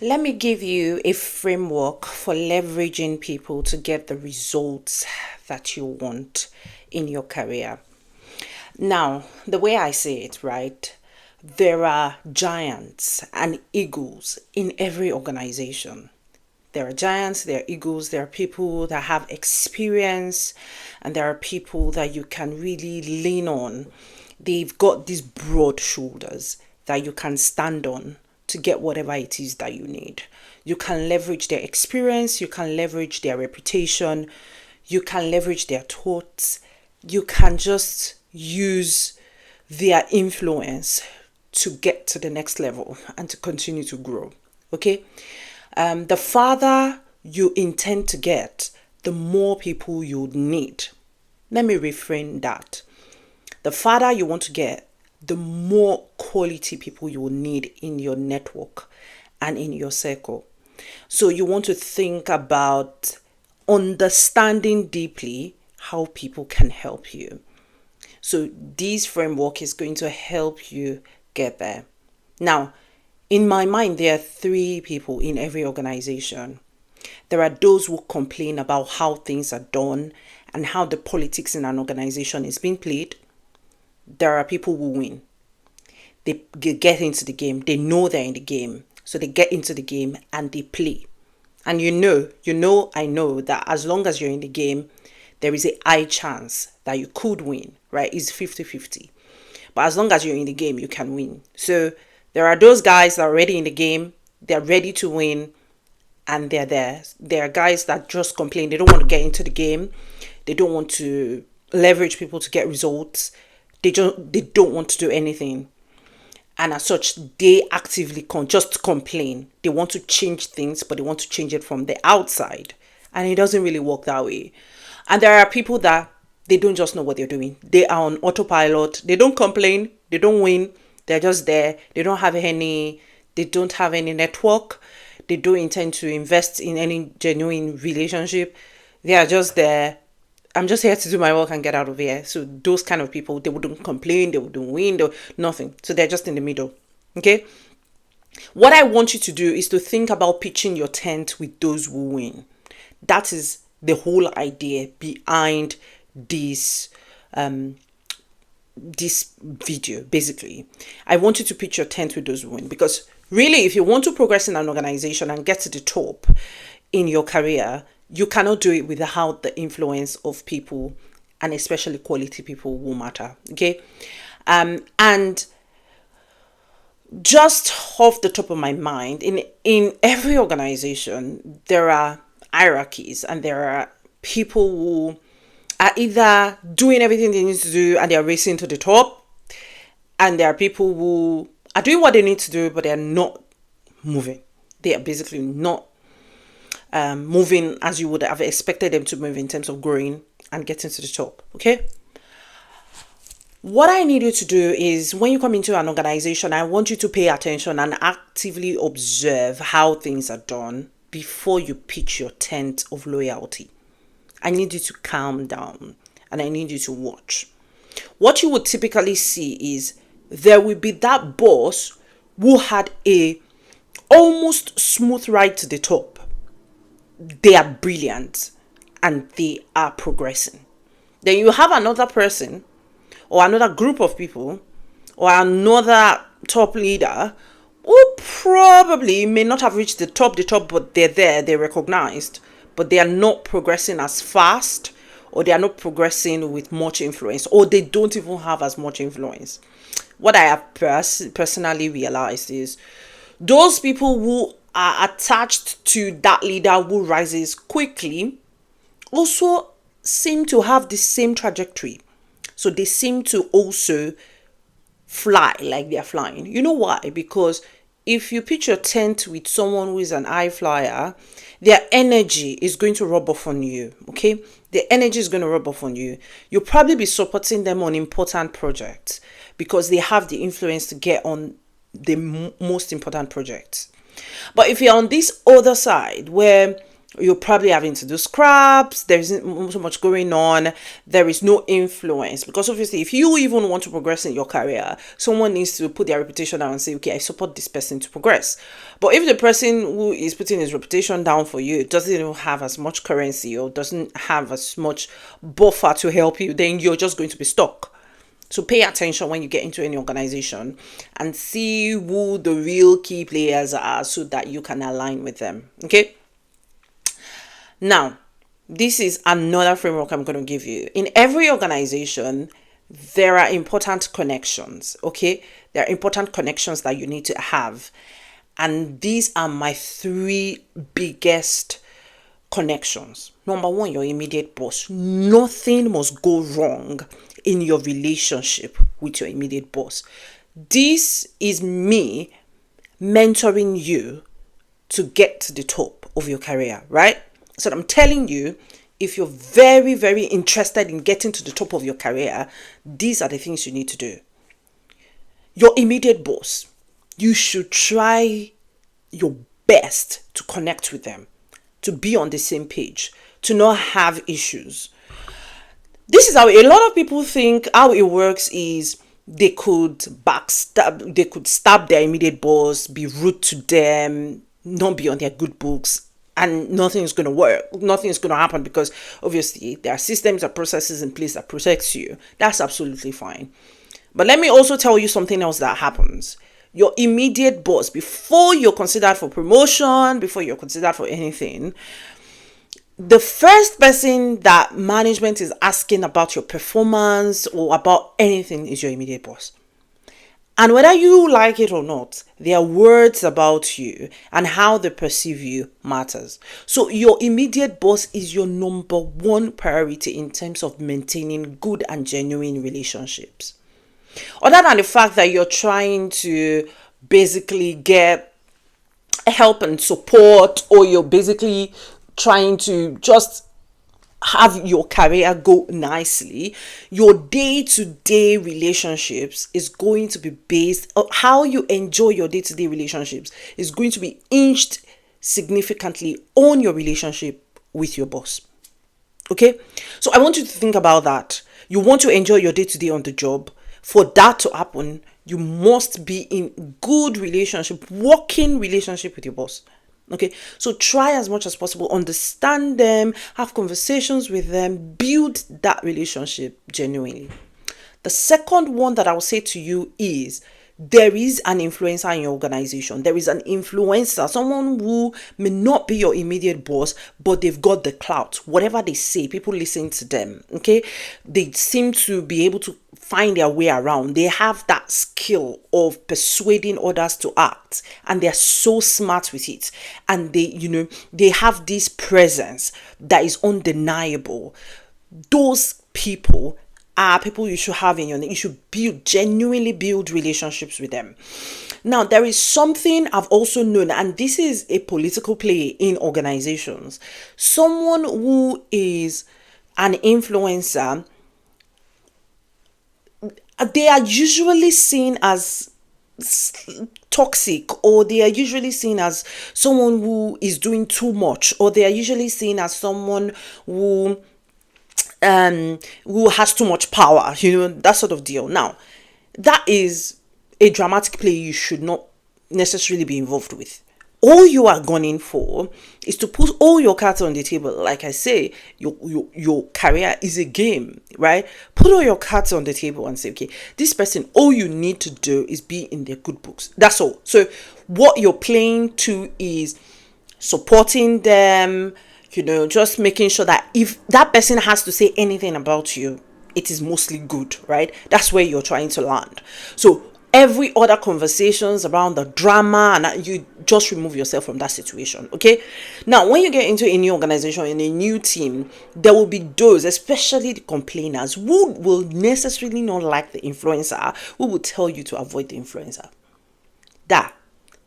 Let me give you a framework for leveraging people to get the results that you want in your career. Now, the way I say it, right? There are giants and eagles in every organization. There are giants, there are eagles, there are people that have experience, and there are people that you can really lean on. They've got these broad shoulders that you can stand on to get whatever it is that you need. You can leverage their experience, you can leverage their reputation, you can leverage their thoughts, you can just use their influence to get to the next level and to continue to grow. Okay? The farther you intend to get, the more people you need. Let me reframe that. The farther you want to get, the more quality people you will need in your network and in your circle. So you want to think about understanding deeply how people can help you. So this framework is going to help you get there. Now, in my mind, there are three people in every organization. There are those who complain about how things are done and how the politics in an organization is being played. There are people who win. They get into the game. They know they're in the game. So they get into the game and they play. And I know that as long as you're in the game, there is a high chance that you could win, right? It's 50-50. But as long as you're in the game, you can win. So there are those guys that are already in the game. They're ready to win. And they're there. There are guys that just complain. They don't want to get into the game. They don't want to leverage people to get results. They don't want to do anything. And as such, they actively just complain. They want to change things, but they want to change it from the outside. And it doesn't really work that way. And there are people that they don't just know what they're doing. They are on autopilot. They don't complain. They don't win. They're just there. They don't have any network. They don't intend to invest in any genuine relationship. They are just there. I'm just here to do my work and get out of here. So those kind of people, they wouldn't complain, they wouldn't win, nothing. So they're just in the middle. Okay. What I want you to do is to think about pitching your tent with those who win. That is the whole idea behind this video. Basically, I want you to pitch your tent with those who win, because really, if you want to progress in an organization and get to the top in your career, you cannot do it without the influence of people, and especially quality people will matter. Okay. And just off the top of my mind, in every organization, there are hierarchies, and there are people who are either doing everything they need to do and they're racing to the top, and there are people who are doing what they need to do, but they're not moving. They are basically not moving as you would have expected them to move in terms of growing and getting to the top. Okay. What I need you to do is, when you come into an organization, I want you to pay attention and actively observe how things are done before you pitch your tent of loyalty. I need you to calm down and I need you to watch. What you would typically see is there will be that boss who had a almost smooth ride to the top. They are brilliant and they are progressing. Then you have another person or another group of people or another top leader who probably may not have reached the top, but they're there, they're recognized, but they are not progressing as fast, or they are not progressing with much influence, or they don't even have as much influence. What I have personally realized is those people who are attached to that leader who rises quickly also seem to have the same trajectory. So they seem to also fly like they're flying. You know why? Because if you pitch your tent with someone who is an high flyer, their energy is going to rub off on you. Okay? The energy is going to rub off on you. You'll probably be supporting them on important projects because they have the influence to get on the most important projects. But if you're on this other side where You're probably having to do scraps. There isn't so much going on. There is no influence. Because obviously, if you even want to progress in your career, someone needs to put their reputation down and say, okay, I support this person to progress. But if the person who is putting his reputation down for you doesn't even have as much currency or doesn't have as much buffer to help you, then you're just going to be stuck. So pay attention when you get into any organization and see who the real key players are so that you can align with them. Okay? Now, this is another framework I'm going to give you. In every organization, there are important connections. Okay? There are important connections that you need to have. And these are my 3 biggest connections. Number 1, your immediate boss. Nothing must go wrong in your relationship with your immediate boss. This is me mentoring you to get to the top of your career, right? So I'm telling you, if you're very, very interested in getting to the top of your career, these are the things you need to do. Your immediate boss, you should try your best to connect with them, to be on the same page, to not have issues. This is how a lot of people think how it works is they could backstab, they could stab their immediate boss, be rude to them, not be on their good books, and nothing is going to work. Nothing is going to happen because obviously there are systems or processes in place that protects you. That's absolutely fine. But let me also tell you something else that happens. Your immediate boss, before you're considered for promotion, before you're considered for anything, the first person that management is asking about your performance or about anything is your immediate boss. And whether you like it or not, their words about you and how they perceive you matters. So your immediate boss is your number 1 priority in terms of maintaining good and genuine relationships. Other than the fact that you're trying to basically get help and support, or you're basically trying to just have your career go nicely, your day-to-day relationships is going to be based on how you enjoy your day-to-day relationships is going to be hinged significantly on your relationship with your boss. Okay? So I want you to think about that. You want to enjoy your day-to-day on the job. For that to happen, you must be in good relationship, working relationship with your boss. Okay, so try as much as possible, understand them, have conversations with them, build that relationship genuinely. The second one that I will say to you is there is an influencer in your organization. There is an influencer, someone who may not be your immediate boss, but they've got the clout. Whatever they say, people listen to them. Okay, they seem to be able to find their way around. They have that skill of persuading others to act, and they're so smart with it. And they have this presence that is undeniable. Those people are people you should have in your you should genuinely build relationships with them. Now, there is something I've also known, and this is a political play in organizations. Someone who is an influencer, they are usually seen as toxic, or they are usually seen as someone who is doing too much, or they are usually seen as someone who has too much power, that sort of deal. Now, that is a dramatic play you should not necessarily be involved with. All you are gunning for is to put all your cards on the table. Like I say, your career is a game, right? Put all your cards on the table and say, okay, this person, all you need to do is be in their good books. That's all. So what you're playing to is supporting them, just making sure that if that person has to say anything about you, it is mostly good, right? That's where you're trying to land. So every other conversations around the drama, and you just remove yourself from that situation. Okay, now when you get into a new organization, in a new team, there will be those, especially the complainers, who will necessarily not like the influencer, who will tell you to avoid the influencer. That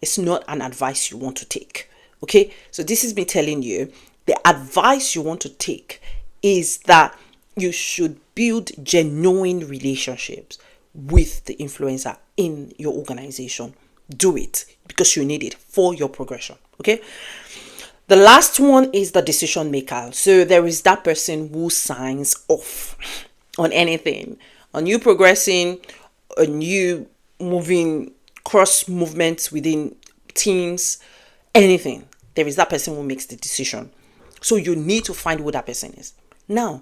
is not an advice you want to take. Okay, so this is me telling you the advice you want to take is that you should build genuine relationships with the influencer in your organization. Do it because you need it for your progression. Okay. The last one is the decision maker. So there is that person who signs off on anything, on you progressing, on you moving, cross movements within teams, anything. There is that person who makes the decision. So you need to find who that person is. Now,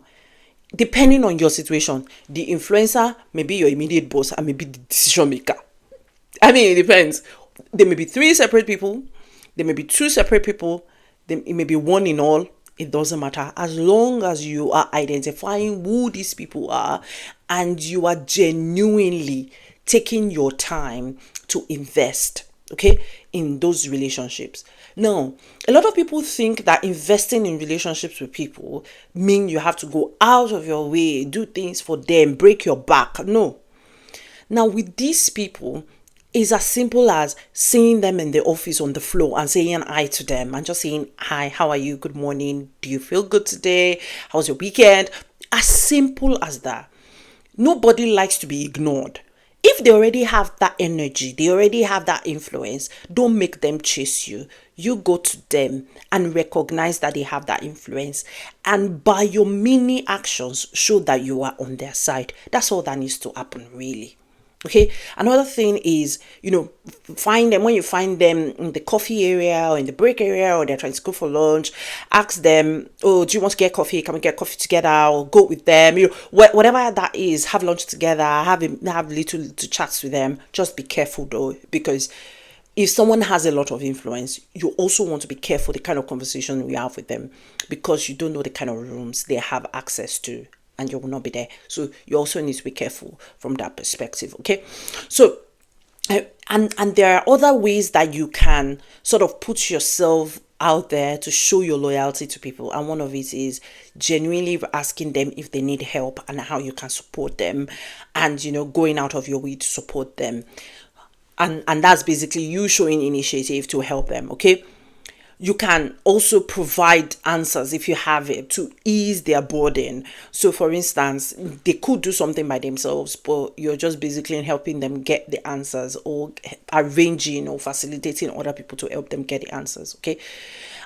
depending on your situation, the influencer may be your immediate boss and may be the decision maker. I mean, it depends. There may be three separate people. There may be two separate people. It may be one in all. It doesn't matter. As long as you are identifying who these people are and you are genuinely taking your time to invest, okay, in those relationships. Now, a lot of people think that investing in relationships with people mean you have to go out of your way, do things for them, break your back. No. Now, with these people, it's as simple as seeing them in the office on the floor and saying hi to them and just saying, hi, how are you? Good morning. Do you feel good today? How's your weekend? As simple as that. Nobody likes to be ignored. If they already have that energy, they already have that influence, don't make them chase you. You go to them and recognize that they have that influence. And by your mini actions, show that you are on their side. That's all that needs to happen, really. Okay, another thing is, find them when you find them in the coffee area or in the break area, or they're trying to go for lunch. Ask them, oh, do you want to get coffee? Can we get coffee together? Or go with them? Whatever that is, have lunch together, have little chats with them. Just be careful though, because if someone has a lot of influence, you also want to be careful the kind of conversation you have with them, because you don't know the kind of rooms they have access to, and you will not be there. So you also need to be careful from that perspective. Okay. So and there are other ways that you can sort of put yourself out there to show your loyalty to people. And one of it is genuinely asking them if they need help and how you can support them, and going out of your way to support them. And that's basically you showing initiative to help them. Okay. You can also provide answers if you have it to ease their burden. So for instance, they could do something by themselves, but you're just basically helping them get the answers, or arranging or facilitating other people to help them get the answers. Okay.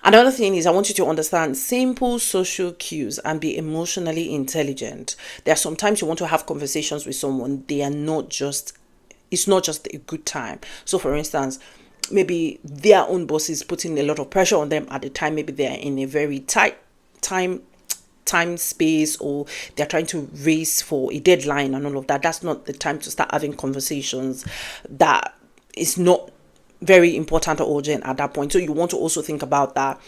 Another thing is, I want you to understand simple social cues and be emotionally intelligent. There are sometimes you want to have conversations with someone. It's not just a good time. So for instance, maybe their own boss is putting a lot of pressure on them at the time. Maybe they're in a very tight time space, or they're trying to race for a deadline and all of that. That's not the time to start having conversations that is not very important or urgent at that point. So you want to also think about that.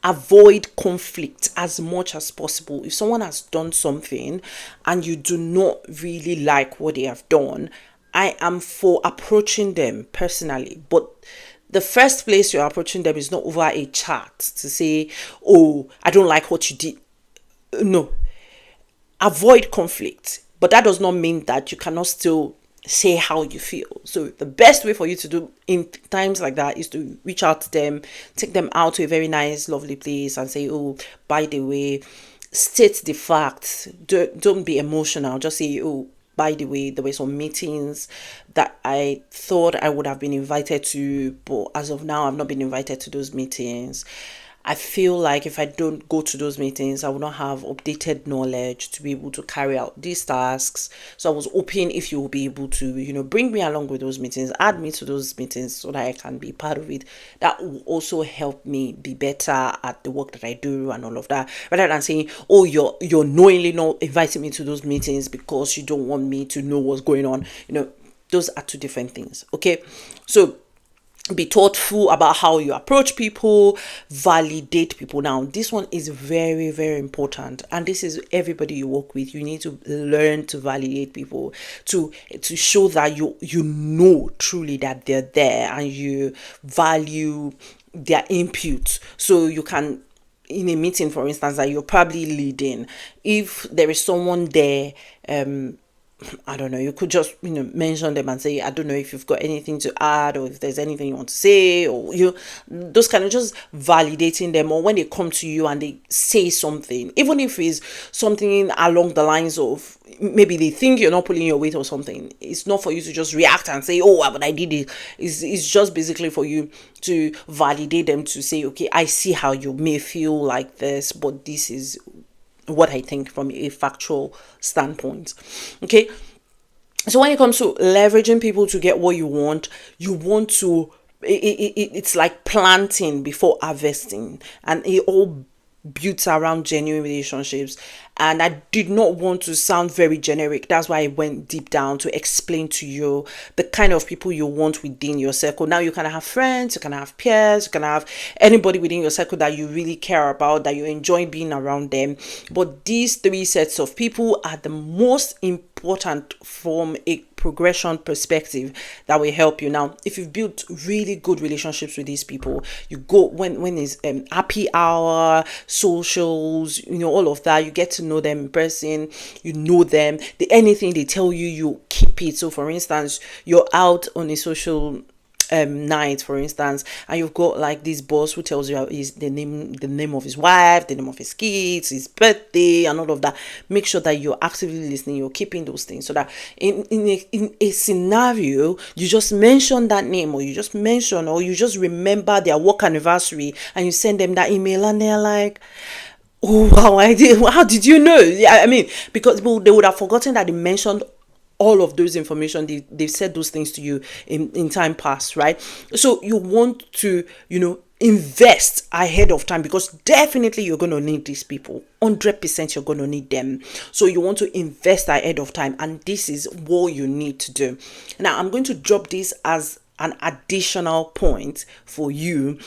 Avoid conflict as much as possible. If someone has done something and you do not really like what they have done, I am for approaching them personally, but the first place you're approaching them is not over a chat to say, oh, I don't like what you did. No. Avoid conflict, but that does not mean that you cannot still say how you feel. So the best way for you to do in times like that is to reach out to them, take them out to a very nice, lovely place and say, oh, by the way, state the facts. Don't be emotional. Just say, oh, by the way, there were some meetings that I thought I would have been invited to, but as of now, I've not been invited to those meetings. I feel like if I don't go to those meetings, I will not have updated knowledge to be able to carry out these tasks. So I was hoping if you will be able to, bring me along with those meetings, add me to those meetings so that I can be part of it. That will also help me be better at the work that I do and all of that. Rather than saying, oh, you're knowingly not inviting me to those meetings because you don't want me to know what's going on. Those are two different things. Okay. So be thoughtful about how you approach people, validate people. Now, this one is very, very important. And this is everybody you work with. You need to learn to validate people, to show that you know truly that they're there and you value their input. So you can, in a meeting, for instance, that you're probably leading, if there is someone there, I don't know, you could just, mention them and say, I don't know if you've got anything to add, or if there's anything you want to say, or those kind of just validating them. Or when they come to you and they say something, even if it's something along the lines of, maybe they think you're not pulling your weight or something, it's not for you to just react and say, oh, but I did it. It's just basically for you to validate them, to say, okay, I see how you may feel like this, but this is what I think from a factual standpoint. Okay. So when it comes to leveraging people to get what you want to, it's like planting before harvesting, and it all built around genuine relationships. And I did not want to sound very generic. That's why I went deep down to explain to you the kind of people you want within your circle. Now you can have friends, you can have peers, you can have anybody within your circle that you really care about, that you enjoy being around them. But these three sets of people are the most important from a progression perspective that will help you. Now, if you've built really good relationships with these people, you go when it's happy hour, socials, all of that, you get to know them in person, them, anything they tell you, you keep it. So for instance, you're out on a social night, for instance, and you've got like this boss who tells you the name of his wife, the name of his kids, his birthday, and all of that. Make sure that you're actively listening, you're keeping those things, so that in a scenario, you just mention that name, or you just remember their work anniversary, and you send them that email, and they're like, oh wow, I did. How did you know? Yeah, I mean, because they would have forgotten that they mentioned all of those information. They've said those things to you in time past, right? So you want to, invest ahead of time, because definitely you're going to need these people. 100% you're going to need them. So you want to invest ahead of time, and this is what you need to do. Now, I'm going to drop this as an additional point for you.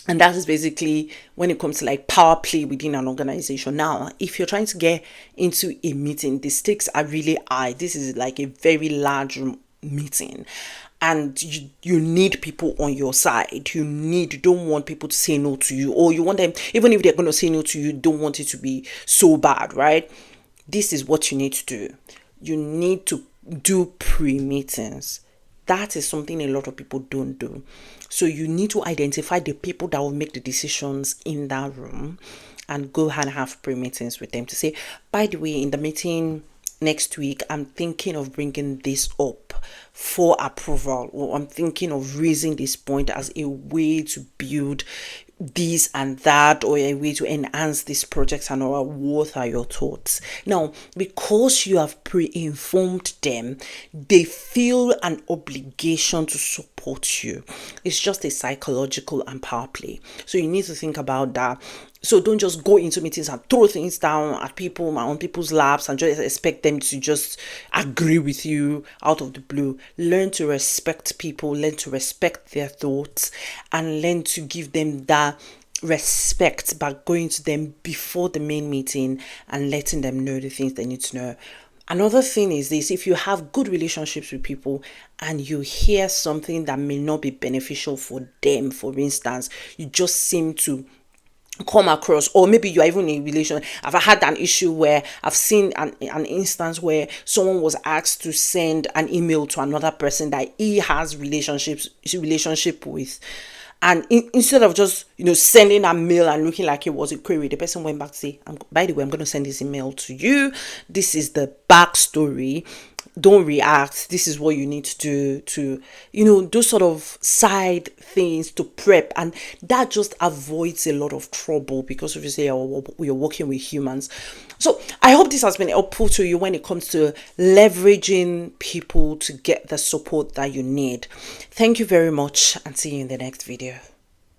And that is basically when it comes to like power play within an organization. Now, if you're trying to get into a meeting, the stakes are really high. This is like a very large meeting, and you need people on your side. You don't want people to say no to you, or you want them, even if they're going to say no to you, don't want it to be so bad, right? This is what you need to do. You need to do pre-meetings. That is something a lot of people don't do. So you need to identify the people that will make the decisions in that room, and go and have pre-meetings with them to say, by the way, in the meeting next week, I'm thinking of bringing this up for approval, or I'm thinking of raising this point as a way to build this and that, or a way to enhance this project, and or what are your thoughts? Now, because you have pre-informed them, they feel an obligation to support you. It's just a psychological and power play. So you need to think about that. So don't just go into meetings and throw things down at people, on people's laps, and just expect them to just agree with you out of the blue. Learn to respect people, learn to respect their thoughts, and learn to give them that respect by going to them before the main meeting and letting them know the things they need to know. Another thing is this: if you have good relationships with people and you hear something that may not be beneficial for them, for instance, you just seem to come across, or maybe you're even in a relation. I've had an issue where I've seen an instance where someone was asked to send an email to another person that he has relationship with, and instead of just sending a mail and looking like it was a query, the person went back to say, by the way, I'm going to send this email to you. This is the backstory. Don't react. This is what you need to do to, those sort of side things to prep. And that just avoids a lot of trouble, because obviously you're working with humans. So I hope this has been helpful to you when it comes to leveraging people to get the support that you need. Thank you very much, and see you in the next video.